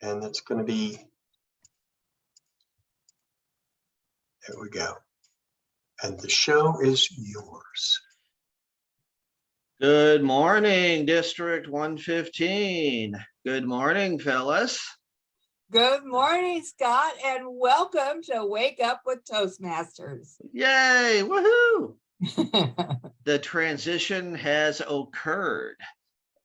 And it's going to be, there we go. And the show is yours. Good morning, District 115. Good morning, Phyllis. Good morning, Scott, and welcome to Wake Up with Toastmasters. Yay, woohoo! The transition has occurred.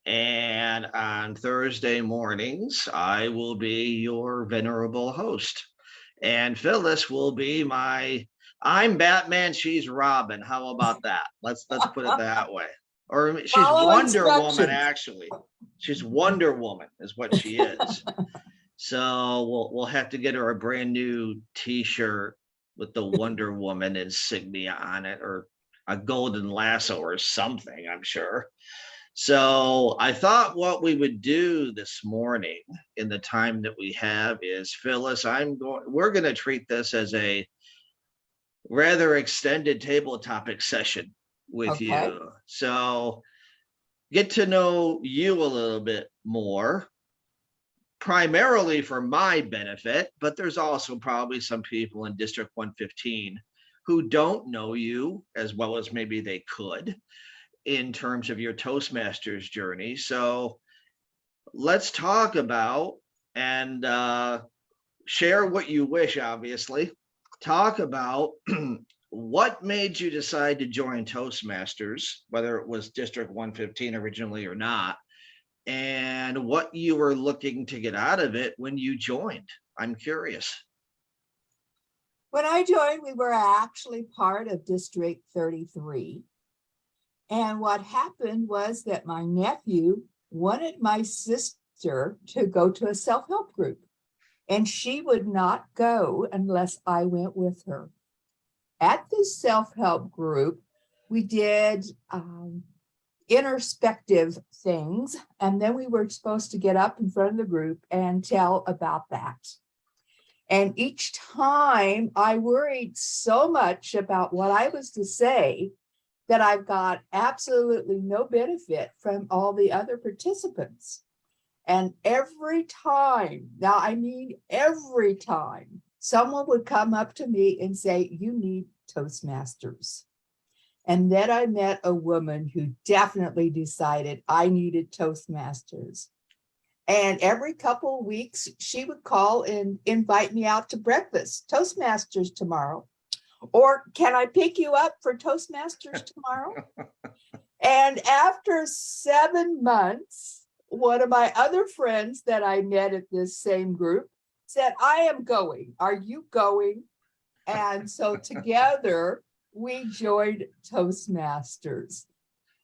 And on Thursday mornings, I will be your venerable host. And Phyllis will be I'm Batman, she's Robin. How about that? Let's put it that way. Or she's Wonder Woman, actually. She's Wonder Woman is what she is. So we'll have to get her a brand new T-shirt with the Wonder Woman insignia on it, or a golden lasso or something, I'm sure. So I thought what we would do this morning in the time that we have is, Phyllis, we're going to treat this as a rather extended table topic session with you. So get to know you a little bit more, primarily for my benefit, but there's also probably some people in District 115 who don't know you as well as maybe they could in terms of your Toastmasters journey. So let's talk about and share what you wish, obviously. Talk about what made you decide to join Toastmasters, whether it was District 115 originally or not, and what you were looking to get out of it when you joined. I'm curious. When I joined, we were actually part of District 33. And what happened was that my nephew wanted my sister to go to a self-help group, and she would not go unless I went with her. At this self-help group, we did introspective things, and then we were supposed to get up in front of the group and tell about that. And each time I worried so much about what I was to say that I've got absolutely no benefit from all the other participants. And every time, now I mean every time, someone would come up to me and say, you need Toastmasters. And then I met a woman who definitely decided I needed Toastmasters. And every couple of weeks, she would call and invite me out to breakfast, Toastmasters tomorrow. Or can I pick you up for Toastmasters tomorrow? And after 7 months, one of my other friends that I met at this same group said, I am going. Are you going? And so together we joined Toastmasters.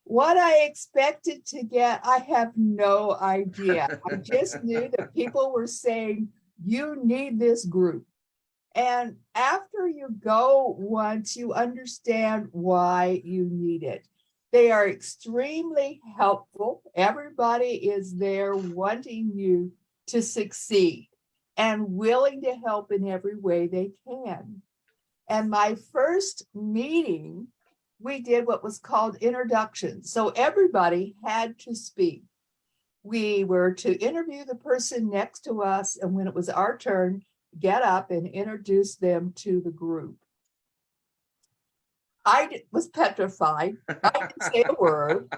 What I expected to get, I have no idea. I just knew that people were saying, you need this group. And after you go once, you understand why you need it. They are extremely helpful. Everybody is there wanting you to succeed and willing to help in every way they can. And my first meeting, we did what was called introductions. So everybody had to speak. We were to interview the person next to us, and when it was our turn, get up and introduce them to the group. I was petrified. I didn't say a word.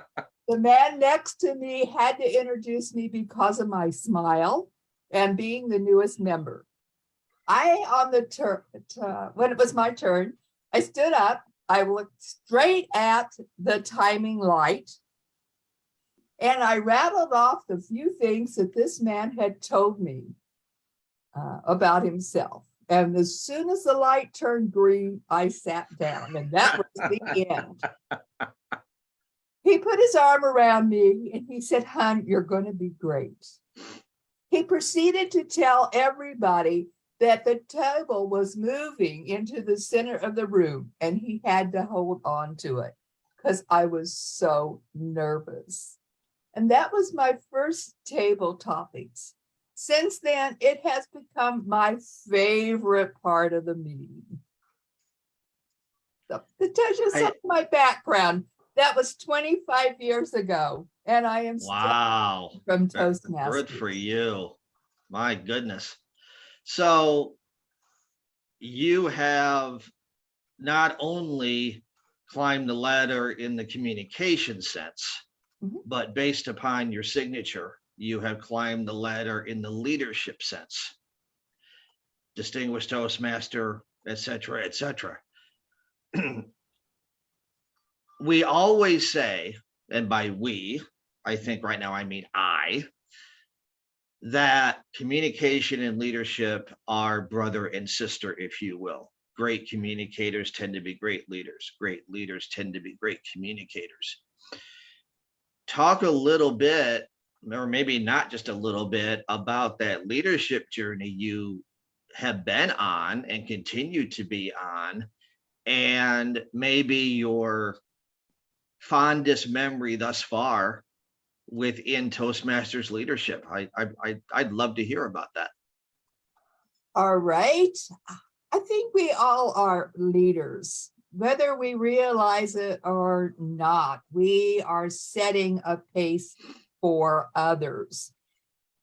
The man next to me had to introduce me because of my smile and being the newest member. When it was my turn, I stood up, I looked straight at the timing light, and I rattled off the few things that this man had told me about himself. And as soon as the light turned green, I sat down, and that was the end. He put his arm around me and he said, hon, you're going to be great. He proceeded to tell everybody that the table was moving into the center of the room, and he had to hold on to it because I was so nervous. And that was my first table topics. Since then, it has become my favorite part of the meeting. So to tell you some of my background, that was 25 years ago, and I am wow still from Toastmasters. Good for you. My goodness. So you have not only climbed the ladder in the communication sense, Mhm. but based upon your signature, you have climbed the ladder in the leadership sense. Distinguished Toastmaster, et cetera, et cetera. We always say, and by we, I think right now I mean I, that communication and leadership are brother and sister, if you will. Great communicators tend to be great leaders. Great leaders tend to be great communicators. Talk a little bit, or maybe not just a little bit, about that leadership journey you have been on and continue to be on, and maybe your fondest memory thus far within Toastmasters leadership. I'd love to hear about that. All right. I think we all are leaders, whether we realize it or not. We are setting a pace for others.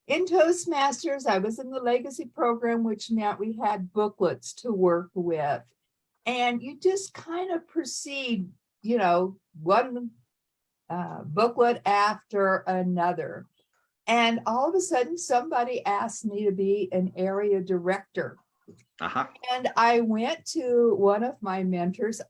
In Toastmasters, I was in the legacy program, which meant we had booklets to work with. And you just kind of proceed, one booklet after another. And all of a sudden, somebody asked me to be an area director. Uh-huh. And I went to one of my mentors.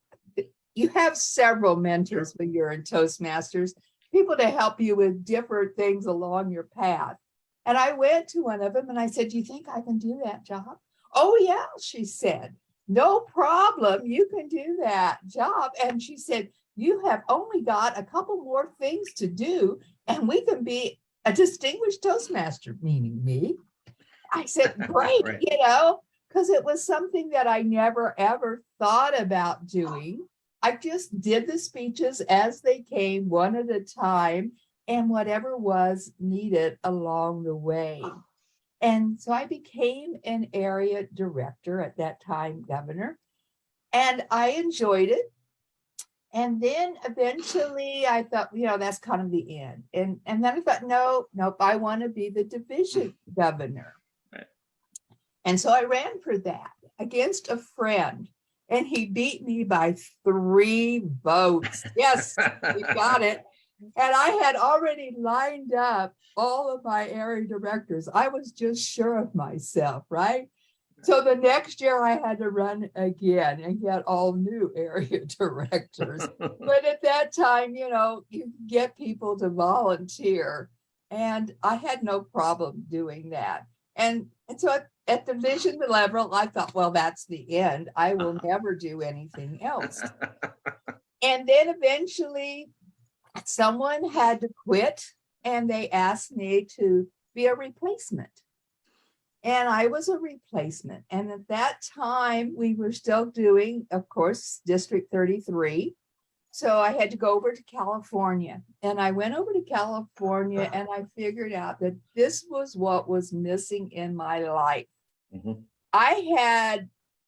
You have several mentors when you're in Toastmasters, people to help you with different things along your path. And I went to one of them and I said, do you think I can do that job? Oh, yeah, she said. No problem. You can do that job. And she said, you have only got a couple more things to do and we can be a distinguished Toastmaster, meaning me. I said, great, Right. because it was something that I never ever thought about doing. I just did the speeches as they came, one at a time, and whatever was needed along the way. And so I became an area director, at that time governor, and I enjoyed it. And then eventually I thought, that's kind of the end. And then I thought, nope, I want to be the division governor. Right. And so I ran for that against a friend, and he beat me by 3 votes. Yes, we got it. And I had already lined up all of my area directors. I was just sure of myself, right? So the next year I had to run again and get all new area directors. But at that time, you get people to volunteer. And I had no problem doing that. And so at the division level, I thought, well, that's the end. I will never do anything else. And then eventually someone had to quit and they asked me to be a replacement. And I was a replacement. And at that time, we were still doing, of course, District 33. So I had to go over to California. And I went over to California and I figured out that this was what was missing in my life. Mm-hmm.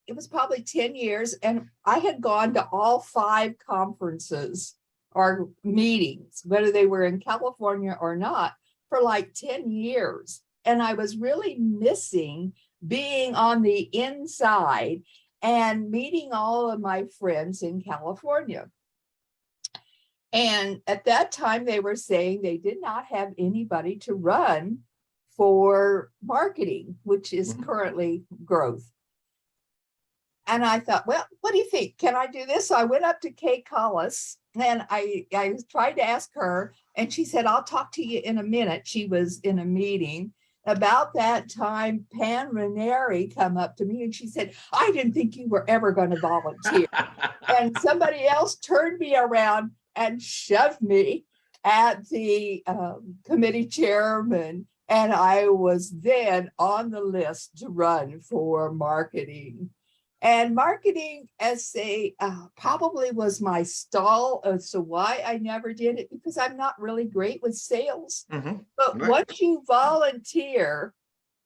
It was probably 10 years, and I had gone to all 5 conferences or meetings, whether they were in California or not, for like 10 years. And I was really missing being on the inside and meeting all of my friends in California. And at that time, they were saying they did not have anybody to run for marketing, which is currently growth. And I thought, well, what do you think? Can I do this? So I went up to Kay Collis and I tried to ask her, and she said, I'll talk to you in a minute. She was in a meeting. About that time, Pam Ranieri come up to me and she said, I didn't think you were ever going to volunteer. And somebody else turned me around and shoved me at the committee chairman. And I was then on the list to run for marketing. And marketing probably was my stall. So why I never did it, because I'm not really great with sales. Mm-hmm. But right. Once you volunteer,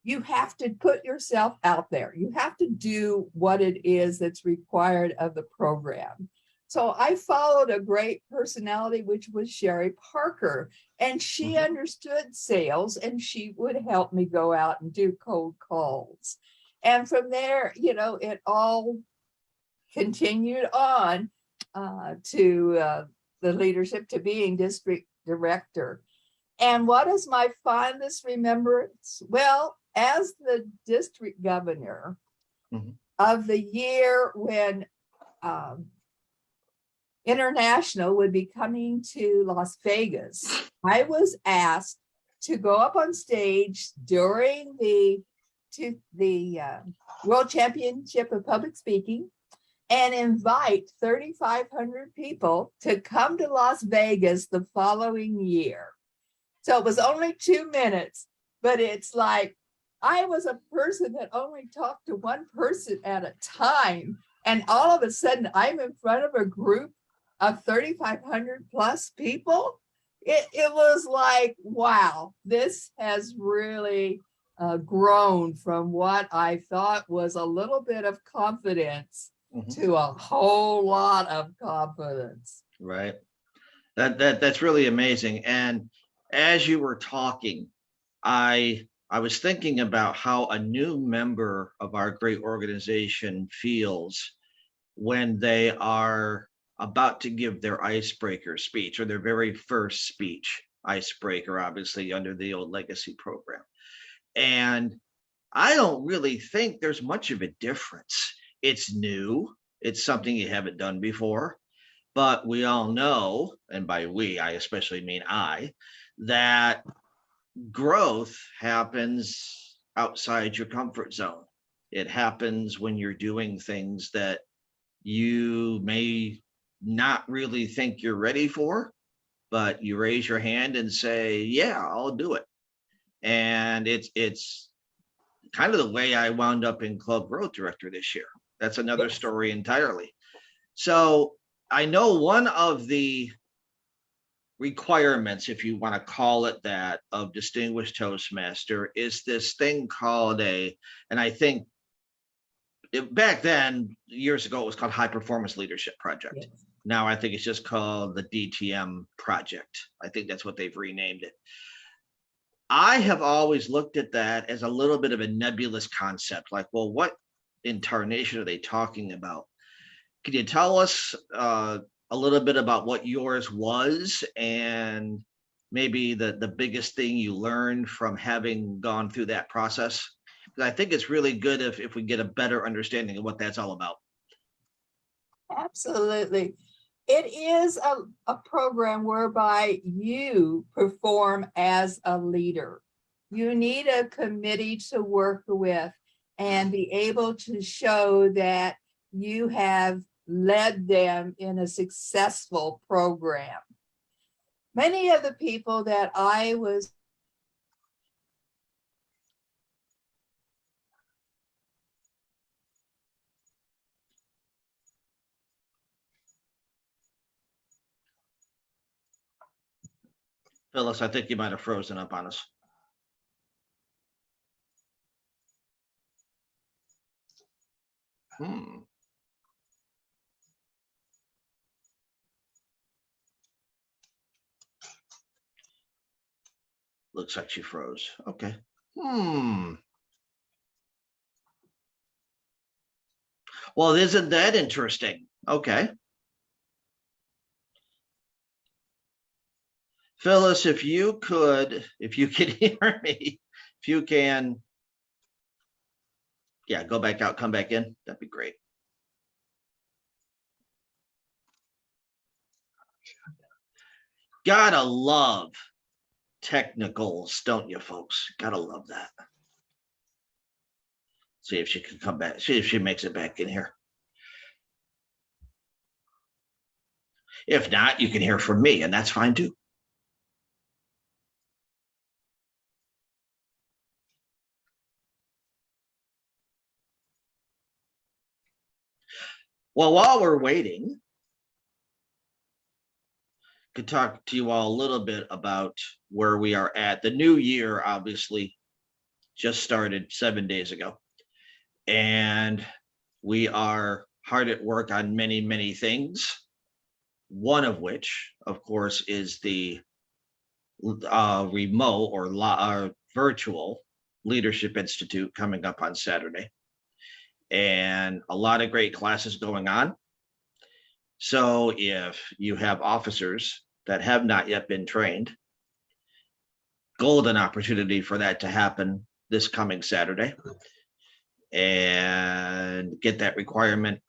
you have to put yourself out there. You have to do what it is that's required of the program. So I followed a great personality, which was Sherry Parker, and she understood sales, and she would help me go out and do cold calls. And from there, it all continued on to the leadership, to being district director. And what is my fondest remembrance? Well, as the district governor of the year when International would be coming to Las Vegas, I was asked to go up on stage during the World Championship of Public Speaking and invite 3,500 people to come to Las Vegas the following year. So it was only 2 minutes, but it's like I was a person that only talked to one person at a time. And all of a sudden, I'm in front of a group of 3,500 plus people. It was like, wow, this has really grown from what I thought was a little bit of confidence to a whole lot of confidence. Right. That's really amazing. And as you were talking, I was thinking about how a new member of our great organization feels when they are about to give their icebreaker speech, or their very first speech, icebreaker, obviously under the old legacy program. And I don't really think there's much of a difference. It's new. It's something you haven't done before. But we all know, and by we, I especially mean I, that growth happens outside your comfort zone. It happens when you're doing things that you may not really think you're ready for, but you raise your hand and say, yeah, I'll do it. And it's kind of the way I wound up in Club Growth Director this year. That's another story entirely. So I know one of the requirements, if you want to call it that, of Distinguished Toastmaster is this thing called and I think back then, years ago, it was called High Performance Leadership Project. Yes. Now I think it's just called the DTM Project. I think that's what they've renamed it. I have always looked at that as a little bit of a nebulous concept, like, well, what in tarnation are they talking about? Can you tell us a little bit about what yours was, and maybe the biggest thing you learned from having gone through that process? Because I think it's really good if we get a better understanding of what that's all about. Absolutely. It is a program whereby you perform as a leader. You need a committee to work with and be able to show that you have led them in a successful program. Many of the people that I was Phyllis, I think you might have frozen up on us. Looks like she froze. Okay. Well, isn't that interesting? Okay. Phyllis, if you can hear me, if you can, yeah, go back out, come back in. That'd be great. Gotta love technicals, don't you, folks? Gotta love that. See if she can come back. See if she makes it back in here. If not, you can hear from me, and that's fine too. Well, while we're waiting, I could talk to you all a little bit about where we are at. The new year, obviously, just started 7 days ago. And we are hard at work on many, many things. one of which, of course, is the remote or virtual Leadership Institute coming up on Saturday. And a lot of great classes going on. So if you have officers that have not yet been trained, golden opportunity for that to happen this coming Saturday, and get that requirement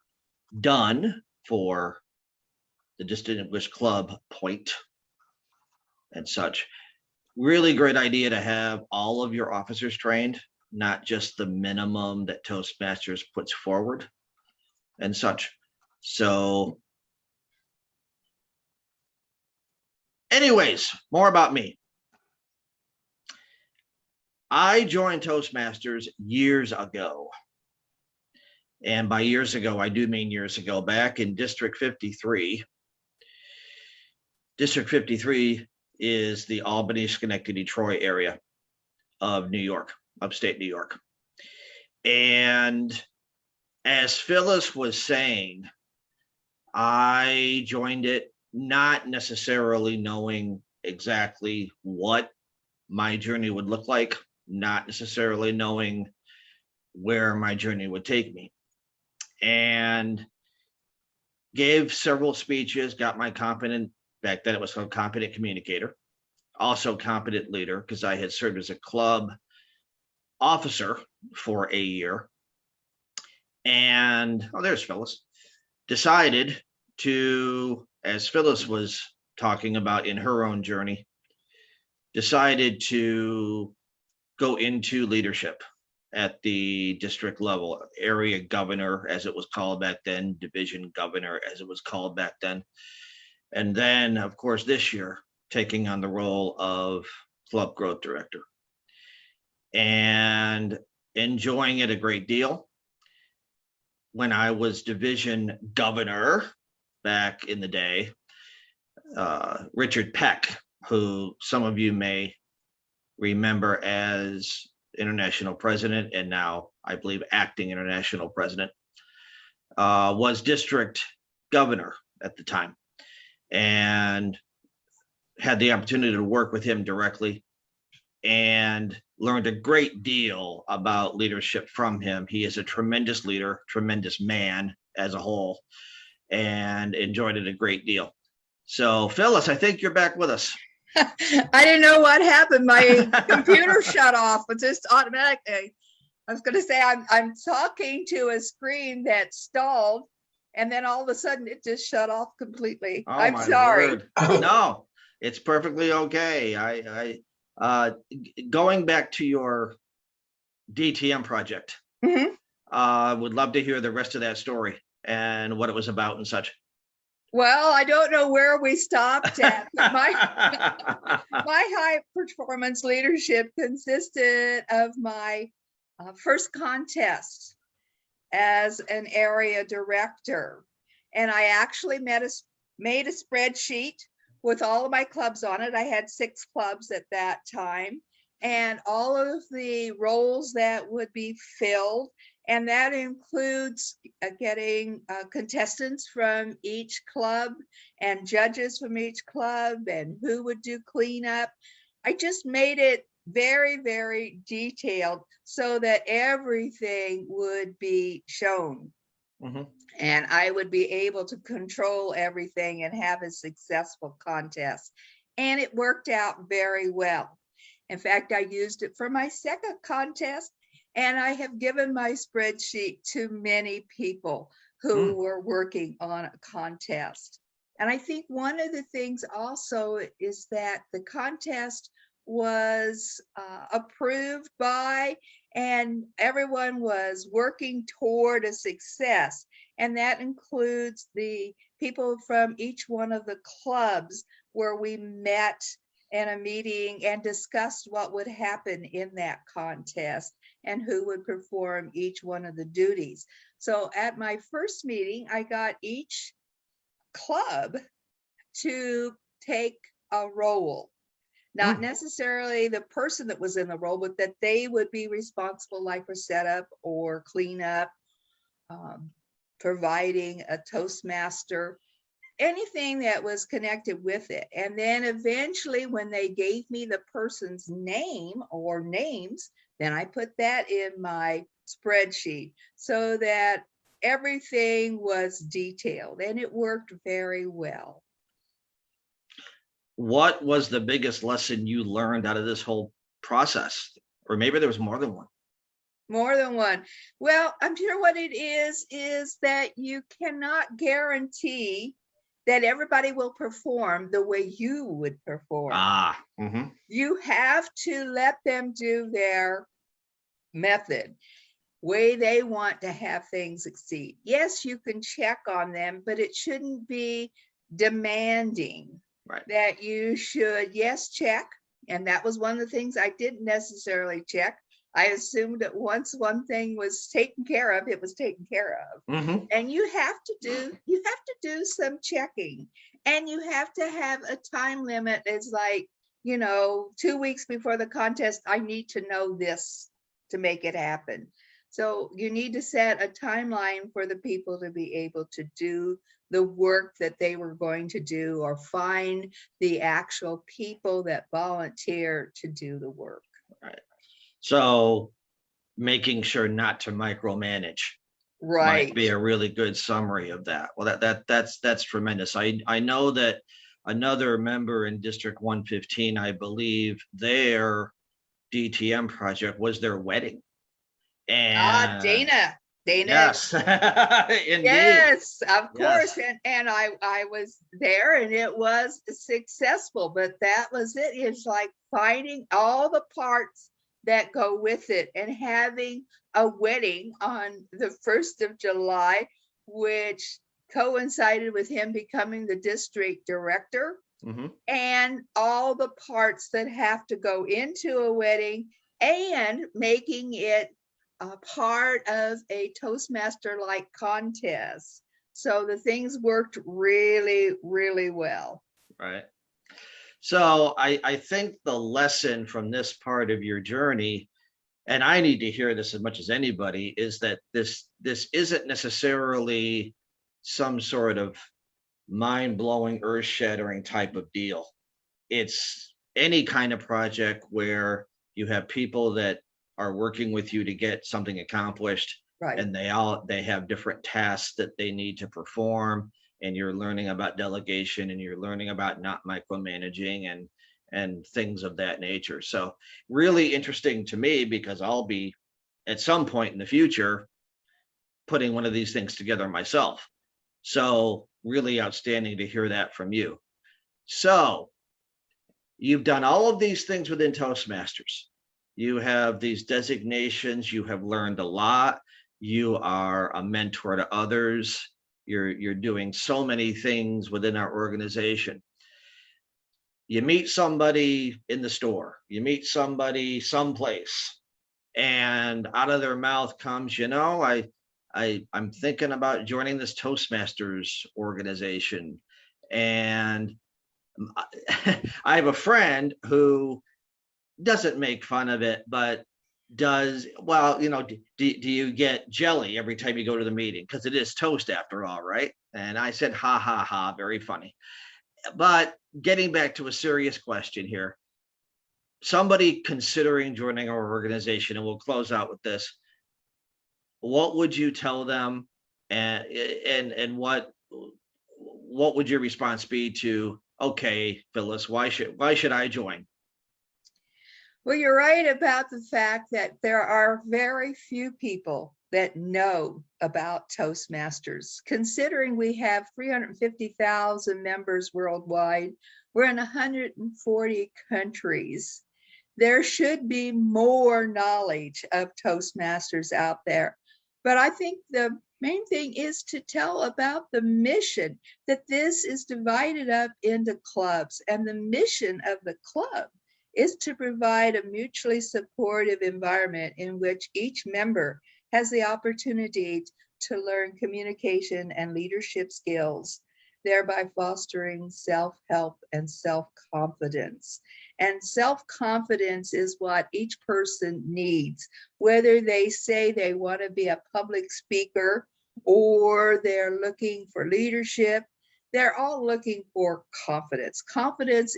done for the Distinguished Club point and such. Really great idea to have all of your officers trained, not just the minimum that Toastmasters puts forward and such. So anyways, more about me. I joined Toastmasters years ago. And by years ago, I do mean years ago, back in District 53. District 53 is the Albany, Schenectady, Troy area of New York, upstate New York. And as Phyllis was saying, I joined it not necessarily knowing exactly what my journey would look like, not necessarily knowing where my journey would take me. And gave several speeches, got my competent, back then it was called competent communicator, also competent leader, because I had served as a club officer for a year. And, oh, there's Phyllis. Decided to, as Phyllis was talking about in her own journey, decided to go into leadership at the district level, area governor, as it was called back then, division governor, as it was called back then. And then, of course, this year, taking on the role of club growth director and enjoying it a great deal. When I was division governor back in the day, Richard Peck, who some of you may remember as international president and now I believe acting international president, was district governor at the time, and had the opportunity to work with him directly and learned a great deal about leadership from him. He is a tremendous leader, tremendous man as a whole, and enjoyed it a great deal. So Phyllis, I think you're back with us. I didn't know what happened. My computer shut off, but just automatically. I was going to say I'm talking to a screen that stalled, and then all of a sudden it just shut off completely. Oh, I'm my sorry. word. No, it's perfectly okay. I going back to your DTM project, Mhm. Would love to hear the rest of that story and what it was about and such. Well, I don't know where we stopped at. But my high performance leadership consisted of my first contest as an area director. And I actually made a spreadsheet with all of my clubs on it. I had 6 clubs at that time, and all of the roles that would be filled. And that includes getting contestants from each club and judges from each club and who would do cleanup. I just made it very, very detailed so that everything would be shown. Mm-hmm. And I would be able to control everything and have a successful contest. And it worked out very well. In fact, I used it for my second contest. And I have given my spreadsheet to many people who were working on a contest. And I think one of the things also is that the contest was approved by, and everyone was working toward a success. And that includes the people from each one of the clubs where we met in a meeting and discussed what would happen in that contest and who would perform each one of the duties. So at my first meeting, I got each club to take a role, not necessarily the person that was in the role, but that they would be responsible, like for setup or cleanup, providing a Toastmaster anything that was connected with it. And then eventually when they gave me the person's name or names, then I put that in my spreadsheet so that everything was detailed, and it worked very well. What was the biggest lesson you learned out of this whole process? Or maybe there was more than one. More than one. Well, I'm sure what it is that you cannot guarantee that everybody will perform the way you would perform. You have to let them do their method, way they want to have things succeed. Yes, you can check on them, but it shouldn't be demanding. Right. That you should, yes, check. And that was one of the things I didn't necessarily check. I assumed that once one thing was taken care of, it was taken care of. And you have to do some checking, and you have to have a time limit. It's like, 2 weeks before the contest, I need to know this to make it happen. So you need to set a timeline for the people to be able to do the work that they were going to do, or find the actual people that volunteer to do the work. Right. So making sure not to micromanage Right. might be a really good summary of that. Well, that's tremendous. I know that another member in District 115, I believe their DTM project was their wedding. And Dana. Yes. Indeed. Yes, of course. Yes. And I was there, and it was successful, but that was it. It's like finding all the parts that go with it, and having a wedding on the 1st of July, which coincided with him becoming the district director, and all the parts that have to go into a wedding, and making it a part of a Toastmaster-like contest. So the things worked really, really well. Right. So I think the lesson from this part of your journey, and I need to hear this as much as anybody, is that this isn't necessarily some sort of mind-blowing, earth-shattering type of deal. It's any kind of project where you have people that are working with you to get something accomplished, Right. and they have different tasks that they need to perform, and you're learning about delegation, and you're learning about not micromanaging and things of that nature. So really interesting to me, because I'll be at some point in the future putting one of these things together myself. So really outstanding to hear that from you. So you've done all of these things within Toastmasters. You have these designations, you have learned a lot, you are a mentor to others, you're doing so many things within our organization. You meet somebody in the store, you meet somebody someplace, and out of their mouth comes, I'm thinking about joining this Toastmasters organization. And I have a friend who doesn't make fun of it, but does, well, do you get jelly every time you go to the meeting? Because it is toast after all, right? And I said, ha, ha, ha, very funny. But getting back to a serious question here, somebody considering joining our organization, and we'll close out with this, what would you tell them, and what would your response be to, okay, Phyllis, why should I join? Well, you're right about the fact that there are very few people that know about Toastmasters. Considering we have 350,000 members worldwide, we're in 140 countries. There should be more knowledge of Toastmasters out there. But I think the main thing is to tell about the mission, that this is divided up into clubs, and the mission of the club is to provide a mutually supportive environment in which each member has the opportunity to learn communication and leadership skills, thereby fostering self-help and self-confidence. And self-confidence is what each person needs, whether they say they want to be a public speaker or they're looking for leadership. they're all looking for confidence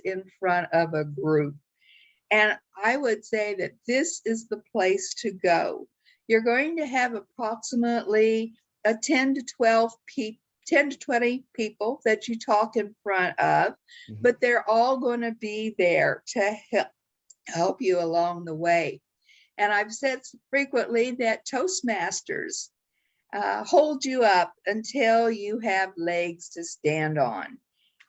in front of a group. And I would say that this is the place to go. You're going to have approximately 10 to 20 people that you talk in front of, but they're all going to be there to help you along the way. And I've said frequently that Toastmasters hold you up until you have legs to stand on.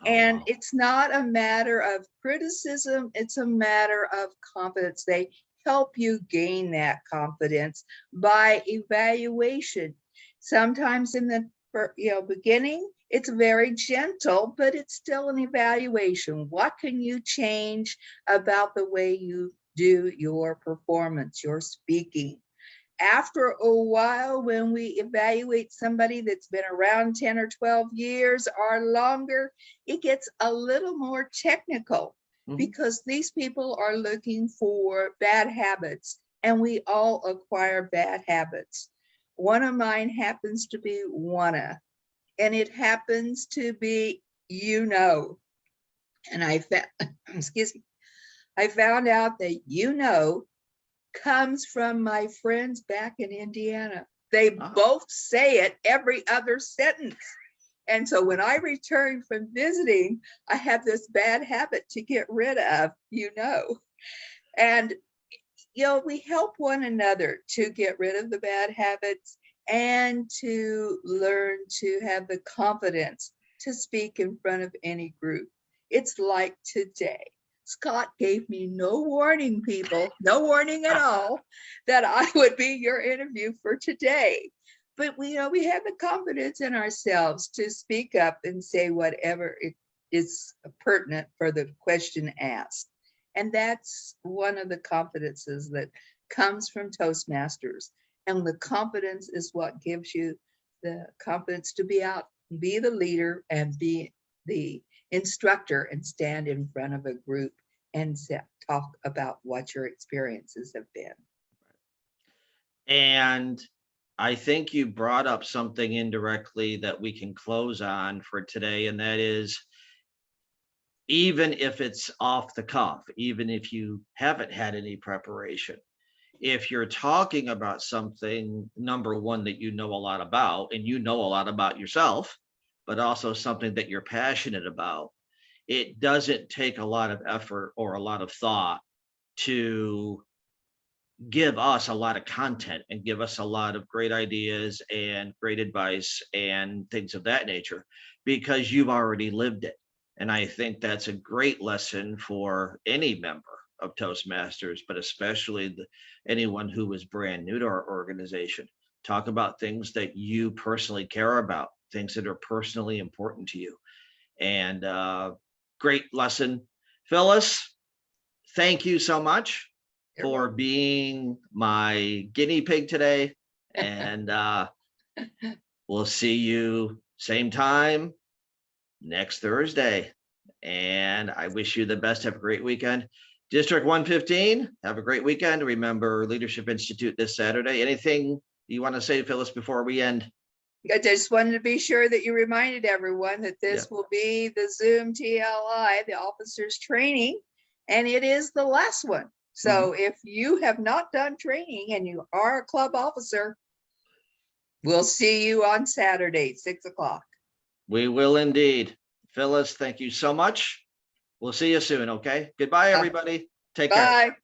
And wow. it's not a matter of criticism, it's a matter of confidence. They help you gain that confidence by evaluation. Sometimes in the beginning, it's very gentle, but it's still an evaluation. What can you change about the way you do your performance, your speaking? After a while, when we evaluate somebody that's been around 10 or 12 years or longer, it gets a little more technical because these people are looking for bad habits, and we all acquire bad habits. One of mine happens to be wanna, and it happens to be, and I found out that comes from my friends back in Indiana. They both say it every other sentence. And so when I return from visiting, I have this bad habit to get rid of, And, we help one another to get rid of the bad habits and to learn to have the confidence to speak in front of any group. It's like today. Scott gave me no warning, people, no warning at all, that I would be your interview for today. But we have the confidence in ourselves to speak up and say whatever it is pertinent for the question asked. And that's one of the confidences that comes from Toastmasters. And the confidence is what gives you the confidence to be the leader and be the instructor and stand in front of a group and talk about what your experiences have been. And I think you brought up something indirectly that we can close on for today, and that is, even if it's off the cuff, even if you haven't had any preparation, if you're talking about something, number one, that you know a lot about, and you know a lot about yourself, but also something that you're passionate about, it doesn't take a lot of effort or a lot of thought to give us a lot of content and give us a lot of great ideas and great advice and things of that nature, because you've already lived it. And I think that's a great lesson for any member of Toastmasters, but especially anyone who is brand new to our organization. Talk about things that you personally care about, things that are personally important to you. And great lesson. Phyllis, thank you so much for being my guinea pig today. And we'll see you same time next Thursday. And I wish you the best. Have a great weekend. District 115, have a great weekend. Remember Leadership Institute this Saturday. Anything you want to say, Phyllis, before we end? I just wanted to be sure that you reminded everyone that this will be the Zoom TLI, the officers training, and it is the last one. So if you have not done training and you are a club officer, we'll see you on Saturday, 6 o'clock. We will indeed. Phyllis, thank you so much. We'll see you soon, okay? Goodbye, everybody. Take care. Bye.